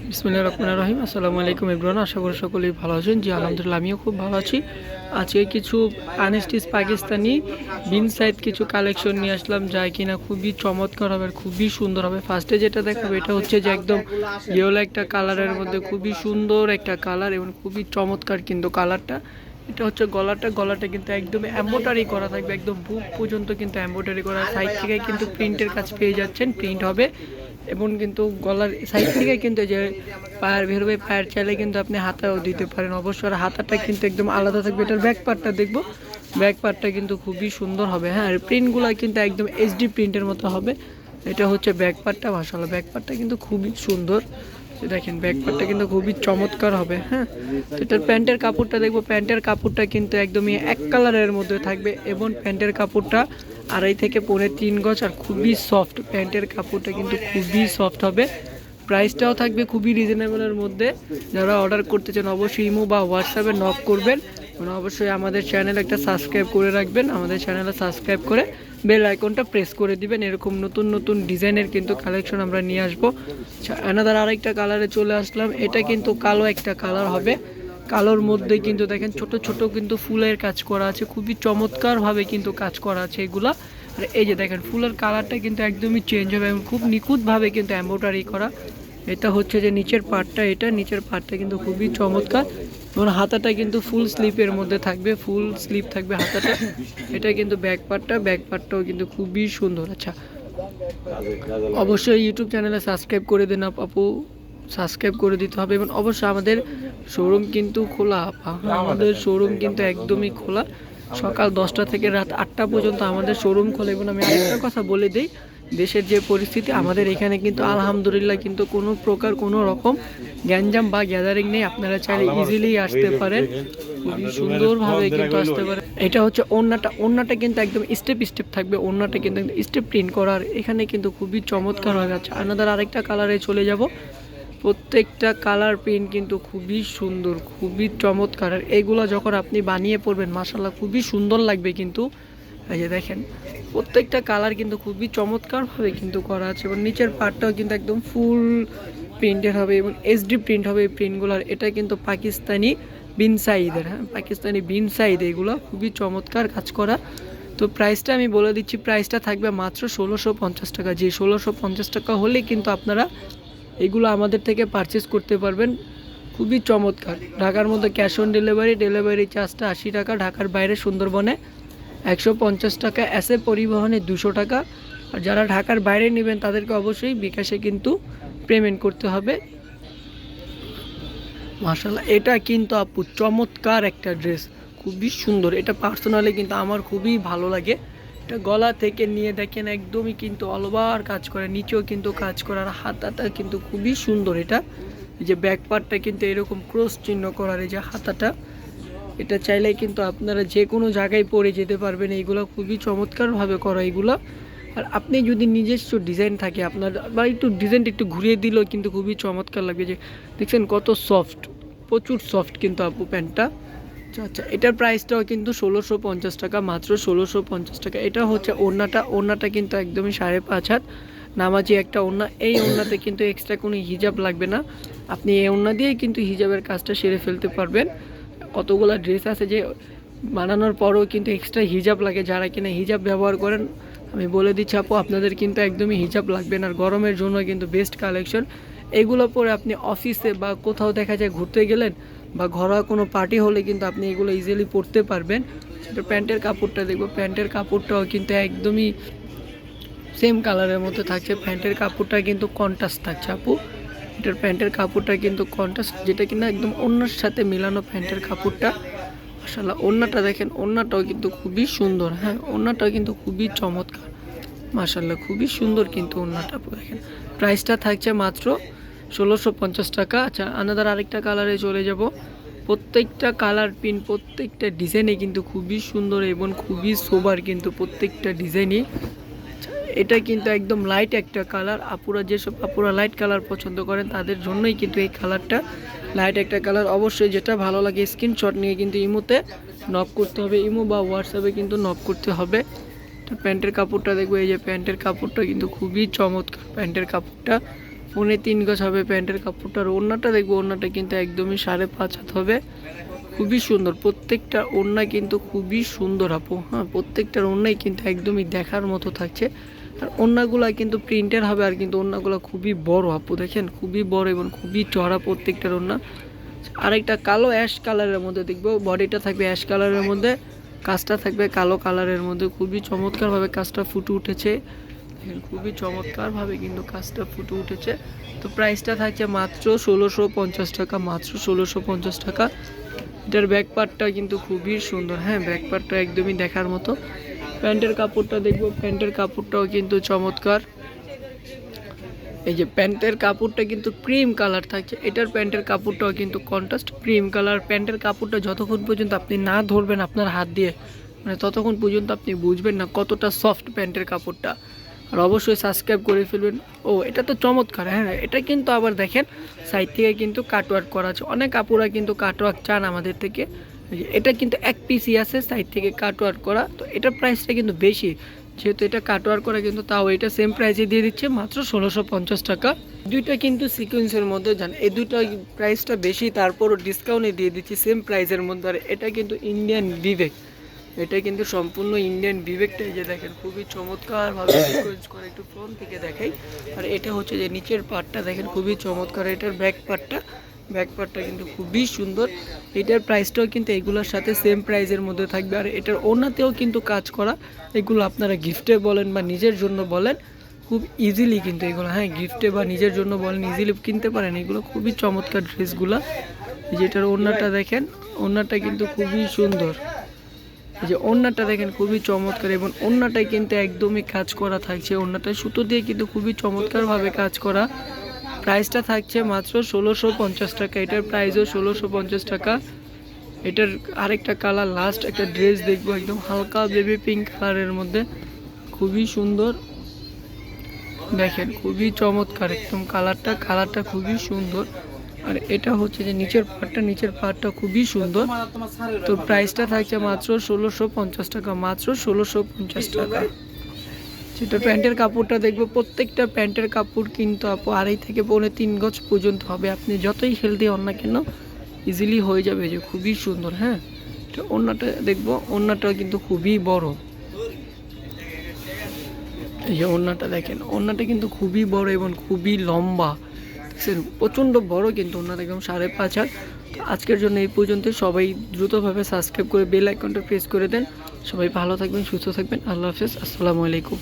বিসমিল্লাহির রহমানির রহিম। আসসালামু আলাইকুম এভরিওয়ান। আশা করি সকলেই ভালো আছেন। জি আলহামদুলিল্লাহ, আমিও খুব ভালো আছি। আজকে কিছু আনস্টিচ পাকিস্তানি বিন সাইড কিছু কালেকশন নিয়ে আসলাম, যা কিনা খুবই চমৎকার হবে, খুবই সুন্দর হবে। ফার্স্টে যেটা দেখাবো এটা হচ্ছে যে একদম ইয়েলো একটা কালারের মধ্যে খুবই সুন্দর একটা কালার এবং খুবই চমৎকার কিন্তু কালারটা। এটা হচ্ছে গলাটা কিন্তু একদম এমব্রয়ডারি করা থাকবে, একদম বুক পর্যন্ত কিন্তু এমব্রয়ডারি করা। সাইড থেকে কিন্তু প্রিন্টের কাজ পেয়ে যাচ্ছেন, প্রিন্ট হবে। এবং কিন্তু গলার সাইড থেকে কিন্তু যে পায়ের বেরোবে, পায়ের চাইলে কিন্তু আপনি হাতাও দিতে পারেন অবশ্যই। আর হাতাটা কিন্তু একদম আলাদা থাকবে। এটার ব্যাক পার্টটা দেখবো, ব্যাক পার্টটা কিন্তু খুবই সুন্দর হবে। হ্যাঁ, আর প্রিন্টগুলো কিন্তু একদম এইচডি প্রিন্টের মতো হবে। এটা হচ্ছে ব্যাক পার্টটা, মাশাআল্লাহ ব্যাক পার্টটা কিন্তু খুবই সুন্দর। দেখেন ব্যাক পার্টটা কিন্তু খুবই চমৎকার হবে। হ্যাঁ, তো এটার প্যান্টের কাপড়টা দেখবো। প্যান্টের কাপড়টা কিন্তু একদমই এক কালারের মধ্যে থাকবে এবং প্যান্টের কাপড়টা 2.5 থেকে 3 গজ আর খুবই সফট। প্যান্টের কাপড়টা কিন্তু খুবই সফট হবে। প্রাইসটাও থাকবে খুবই রিজনেবলের মধ্যে। যারা অর্ডার করতে চান অবশ্যই ইমো বা হোয়াটসঅ্যাপে নক করবেন এবং অবশ্যই আমাদের চ্যানেল একটা সাবস্ক্রাইব করে রাখবেন। আমাদের চ্যানেলে সাবস্ক্রাইব করে বেল আইকনটা প্রেস করে দিবেন। এরকম নতুন নতুন ডিজাইনের কিন্তু কালেকশন আমরা নিয়ে আসবো। অ্যানাদার আরেকটা কালারে চলে আসলাম। এটা কিন্তু কালো একটা কালার হবে। কালোর মধ্যে কিন্তু দেখেন ছোট ছোট কিন্তু ফুলের কাজ করা আছে, খুবই চমৎকারভাবে কিন্তু কাজ করা আছে এগুলা। আর এই যে দেখেন ফুলের কালারটা কিন্তু একদমই চেঞ্জ হবে এবং খুব নিখুঁতভাবে কিন্তু এমব্রয়ডারি করা। এটা হচ্ছে যে নিচের পার্টটা, এটা নিচের পার্টটা কিন্তু খুবই চমৎকার এবং হাতাটা কিন্তু ফুল স্লিপের মধ্যে থাকবে, ফুল স্লিপ থাকবে হাতাটা। এটা কিন্তু ব্যাক পার্টটা, ব্যাক পার্টটাও কিন্তু খুবই সুন্দর। আচ্ছা, অবশ্যই ইউটিউব চ্যানেলে সাবস্ক্রাইব করে দেন আপু, সাবস্ক্রাইব করে দিতে হবে। এবং অবশ্যই আমাদের শোরুম কিন্তু খোলা, আমাদের শোরুম কিন্তু একদমই খোলা। সকাল 10টা থেকে রাত 8টা পর্যন্ত আমাদের শোরুম খোলা। এবং আমি আরেকটা কথা বলে দিই, দেশের যে পরিস্থিতি, আমাদের এখানে কিন্তু আলহামদুলিল্লাহ কিন্তু কোনো প্রকার কোনো রকম গ্যাঞ্জাম বা গ্যাদারিং নেই। আপনারা চাইলে ইজিলি আসতে পারেন, খুবই সুন্দরভাবে কিন্তু আসতে পারেন। এটা হচ্ছে ওড়নাটা কিন্তু একদম স্টেপ স্টেপ থাকবে। ওড়নাটা কিন্তু স্টেপ প্রিন্ট করার, এখানে কিন্তু খুবই চমৎকার হয়ে যাচ্ছে। আনাদার আরেকটা কালারে চলে যাব। প্রত্যেকটা কালার প্রিন্ট কিন্তু খুবই সুন্দর, খুবই চমৎকার। আর এগুলো যখন আপনি বানিয়ে পড়বেন মাশাআল্লাহ খুবই সুন্দর লাগবে কিন্তু। এই যে দেখেন প্রত্যেকটা কালার কিন্তু খুবই চমৎকারভাবে কিন্তু করা আছে এবং নিচের পার্টটাও কিন্তু একদম ফুল প্রিন্টের হবে এবং এইচডি প্রিন্ট হবে এই প্রিন্টগুলোর। এটা কিন্তু পাকিস্তানি বিন সাইদের, হ্যাঁ পাকিস্তানি বিন সাইদ, এগুলো খুবই চমৎকার কাজ করা। তো প্রাইসটা আমি বলে দিচ্ছি, প্রাইসটা থাকবে মাত্র 1650 টাকা। যে 1650 টাকা হলে কিন্তু আপনারা এগুলো আমাদের থেকে পারচেস করতে পারবেন। খুবই চমৎকার। ঢাকার মধ্যে ক্যাশ অন ডেলিভারি, ডেলিভারি চার্জটা 80 টাকা। ঢাকার বাইরে সুন্দরবনে 150 টাকা, এসে পরিবহনে 200 টাকা। আর যারা ঢাকার বাইরে নেবেন তাদেরকে অবশ্যই বিকাশে কিন্তু পেমেন্ট করতে হবে। মাশাআল্লাহ, এটা কিন্তু আপু চমৎকার একটা ড্রেস, খুবই সুন্দর। এটা পার্সোনালি কিন্তু আমার খুবই ভালো লাগে। এটা গলা থেকে নিয়ে দেখেন একদমই কিন্তু অল ওভার কাজ করে, নিচেও কিন্তু কাজ করার, হাতাটা কিন্তু খুবই সুন্দর। এটা এই যে ব্যাক পার্টটা কিন্তু এরকম ক্রস চিহ্ন করার, এই যে হাতাটা, এটা চাইলে কিন্তু আপনারা যে কোনো জায়গায় পরে যেতে পারবেন। এইগুলো খুবই চমৎকারভাবে করা এগুলো। আর আপনি যদি নিজস্ব ডিজাইন থাকে আপনার, বা একটু ডিজাইনটা একটু ঘুরিয়ে দিলেও কিন্তু খুবই চমৎকার লাগবে। যে দেখছেন কত সফট, প্রচুর সফট কিন্তু আপু প্যান্টটা। আচ্ছা আচ্ছা, এটার প্রাইসটাও কিন্তু 1650 টাকা, মাত্র 1650 টাকা। এটা হচ্ছে ওড়নাটা কিন্তু একদমই 5.5 হাত নামাজি একটা ওড়না। এই ওড়নাতে কিন্তু এক্সট্রা কোনো হিজাব লাগবে না, আপনি এই ওড়না দিয়েই কিন্তু হিজাবের কাজটা সেরে ফেলতে পারবেন। কতগুলো ড্রেস আছে যে বানানোর পরেও কিন্তু এক্সট্রা হিজাব লাগে, যারা কিনা হিজাব ব্যবহার করেন আমি বলে দিচ্ছি আপু আপনাদের কিন্তু একদমই হিজাব লাগবে না। আর গরমের জন্য কিন্তু বেস্ট কালেকশন। এগুলো পরে আপনি অফিসে বা কোথাও দেখা যায় ঘুরতে গেলেন বা ঘরোয়া কোনো পার্টি হলে কিন্তু আপনি এগুলো ইজিলি পরতে পারবেন। সেটা প্যান্টের কাপড়টা দেখবো। প্যান্টের কাপড়টাও কিন্তু একদমই সেম কালারের মধ্যে থাকছে। প্যান্টের কাপড়টা কিন্তু কন্ট্রাস্ট থাকছে আপু। এটার প্যান্টের কাপড়টা কিন্তু কন্ট্রাস্ট, যেটা কিনা একদম অন্যর সাথে মিলানো প্যান্টের কাপড়টা। মাশাআল্লাহ, ওড়নাটা দেখেন, ওড়নাটাও কিন্তু খুবই সুন্দর। হ্যাঁ, ওড়নাটাও কিন্তু খুবই চমৎকার। মাশাআল্লাহ, খুবই সুন্দর কিন্তু ওড়নাটা দেখেন। প্রাইসটা থাকছে মাত্র 1650 টাকা। আচ্ছা, আনাদার আরেকটা কালারে চলে যাব। প্রত্যেকটা কালার প্রিন্ট, প্রত্যেকটা ডিজাইনে কিন্তু খুবই সুন্দর এবং খুবই সোবার কিন্তু প্রত্যেকটা ডিজাইনই। এটা কিন্তু একদম লাইট একটা কালার। যেসব আপুরা লাইট কালার পছন্দ করেন তাদের জন্যই কিন্তু এই কালারটা লাইট একটা কালার। অবশ্যই যেটা ভালো লাগে স্ক্রিনশট নিয়ে কিন্তু ইমোতে নক করতে হবে, ইমো বা হোয়াটসঅ্যাপে কিন্তু নক করতে হবে। তো প্যান্টের কাপড়টা দেখবো। এই যে প্যান্টের কাপড়টা কিন্তু খুবই চমৎকার। প্যান্টের কাপড়টা 3.25 গজ হবে প্যান্টের কাপড়টা। আর ওড়নাটা দেখবো, ওড়নাটা কিন্তু একদমই 5.5 হাত হবে, খুবই সুন্দর। প্রত্যেকটা ওড়না কিন্তু খুবই সুন্দর আপু, হ্যাঁ প্রত্যেকটার ওড়নাই কিন্তু একদমই দেখার মতো থাকছে। আর ওড়নাগুলা কিন্তু প্রিন্টের হবে, আর কিন্তু ওড়নাগুলো খুবই বড় আপু, দেখেন খুবই বড় এবং খুবই চড়া প্রত্যেকটার ওড়না। আরেকটা কালো অ্যাশ কালারের মধ্যে দেখবো, বডিটা থাকবে অ্যাশ কালারের মধ্যে, কাজটা থাকবে কালো কালারের মধ্যে, খুবই চমৎকারভাবে কাজটা ফুটে উঠেছে, দেখেন খুবই চমৎকারভাবে কিন্তু কাজটা ফুটে উঠেছে। তো প্রাইসটা থাকছে মাত্র 1650 টাকা, মাত্র 1650 টাকা। এটার ব্যাক পার্টটা কিন্তু খুবই সুন্দর, হ্যাঁ ব্যাক পার্টটা একদমই দেখার মতো। প্যান্টের কাপড়টা দেখবো, প্যান্টের কাপড়টাও কিন্তু চমৎকার। এই যে প্যান্টের কাপড়টা কিন্তু ক্রিম কালার থাকছে, এটার প্যান্টের কাপড়টাও কিন্তু কন্ট্রাস্ট ক্রিম কালার। প্যান্টের কাপড়টা যতক্ষণ পর্যন্ত আপনি না ধরবেন আপনার হাত দিয়ে, মানে ততক্ষণ পর্যন্ত আপনি বুঝবেন না কতটা সফট প্যান্টের কাপড়টা। আর অবশ্যই সাবস্ক্রাইব করে ফেলবেন। ও এটা তো চমৎকার, হ্যাঁ এটা কিন্তু আবার দেখেন সাইড থেকে কিন্তু কাটওয়ার্ক করা আছে, অনেক কাপড়া কিন্তু কাটওয়ার্ক চান আমাদের থেকে। এটা কিন্তু এক পিসই আছে সাইড থেকে কাটওয়ার্ক করা, তো এটার প্রাইসটা কিন্তু বেশি, যেহেতু এটা কাটওয়ার্ক করা কিন্তু তাও এটা সেম প্রাইসে দিয়ে দিচ্ছে মাত্র 1650 টাকা। দুইটা কিন্তু সিকোয়েন্সের মধ্যে যান, এই দুইটা প্রাইসটা বেশি, তারপরও ডিসকাউন্টে দিয়ে দিচ্ছি সেম প্রাইসের মধ্যে। আর এটা কিন্তু ইন্ডিয়ান বিবেক, এটা কিন্তু সম্পূর্ণ ইন্ডিয়ান বিবেকটা, এই যে দেখেন খুবই চমৎকারভাবে সিকোয়েন্স করে, একটু ফ্রন্ট থেকে দেখাই। আর এটা হচ্ছে যে নিচের পার্টটা দেখেন খুবই চমৎকার, এটার ব্যাক পার্টটা কিন্তু খুবই সুন্দর। এটার প্রাইসটাও কিন্তু এগুলোর সাথে সেম প্রাইসের মধ্যে থাকবে। আর এটার ওড়নাতেও কিন্তু কাজ করা, এগুলো আপনারা গিফটে বলেন বা নিজের জন্য বলেন খুব ইজিলি কিন্তু এগুলো, হ্যাঁ গিফটে বা নিজের জন্য বলেন ইজিলি কিনতে পারেন, এগুলো খুবই চমৎকার ড্রেসগুলো। যেটার ওড়নাটা দেখেন, ওড়নাটা কিন্তু খুবই সুন্দর, এই যে ওড়নাটা দেখেন খুবই চমৎকার, এবং ওড়নাটাই কিন্তু একদমই কাজ করা থাকছে, ওড়নাটা সুতো দিয়ে কিন্তু খুবই চমৎকারভাবে কাজ করা। প্রাইসটা থাকছে মাত্র 1650 টাকা, এটার প্রাইসও 1650 টাকা। এটার আরেকটা কালার, লাস্ট একটা ড্রেস দেখবো, একদম হালকা বেবি পিঙ্ক কালারের মধ্যে, খুবই সুন্দর, দেখেন খুবই চমৎকার একদম কালারটা খুবই সুন্দর। আর এটা হচ্ছে যে নিচের পার্টটা খুবই সুন্দর। তো প্রাইসটা থাকছে মাত্র 1650 টাকা, মাত্র 1650 টাকা। যেটা প্যান্টের কাপড়টা দেখবো, প্রত্যেকটা প্যান্টের কাপড় কিন্তু আপু 2.5 থেকে 3.25 গজ পর্যন্ত হবে, আপনি যতই হেলদি হন না কেন ইজিলি হয়ে যাবে, যে খুবই সুন্দর। হ্যাঁ তো ওড়নাটা দেখবো, ওড়নাটা কিন্তু খুবই বড়, এই যে ওড়নাটা দেখেন, ওড়নাটা কিন্তু খুবই বড় এবং খুবই লম্বা, দেখছেন প্রচণ্ড বড় কিন্তু ওড়নাটা একদম 5.5 হাত। তো আজকের জন্য এই পর্যন্ত, সবাই দ্রুতভাবে সাবস্ক্রাইব করে বেল আইকনটা প্রেস করে দেন। সবাই ভালো থাকবেন, সুস্থ থাকবেন, আল্লাহ হাফেজ, আসসালামু আলাইকুম।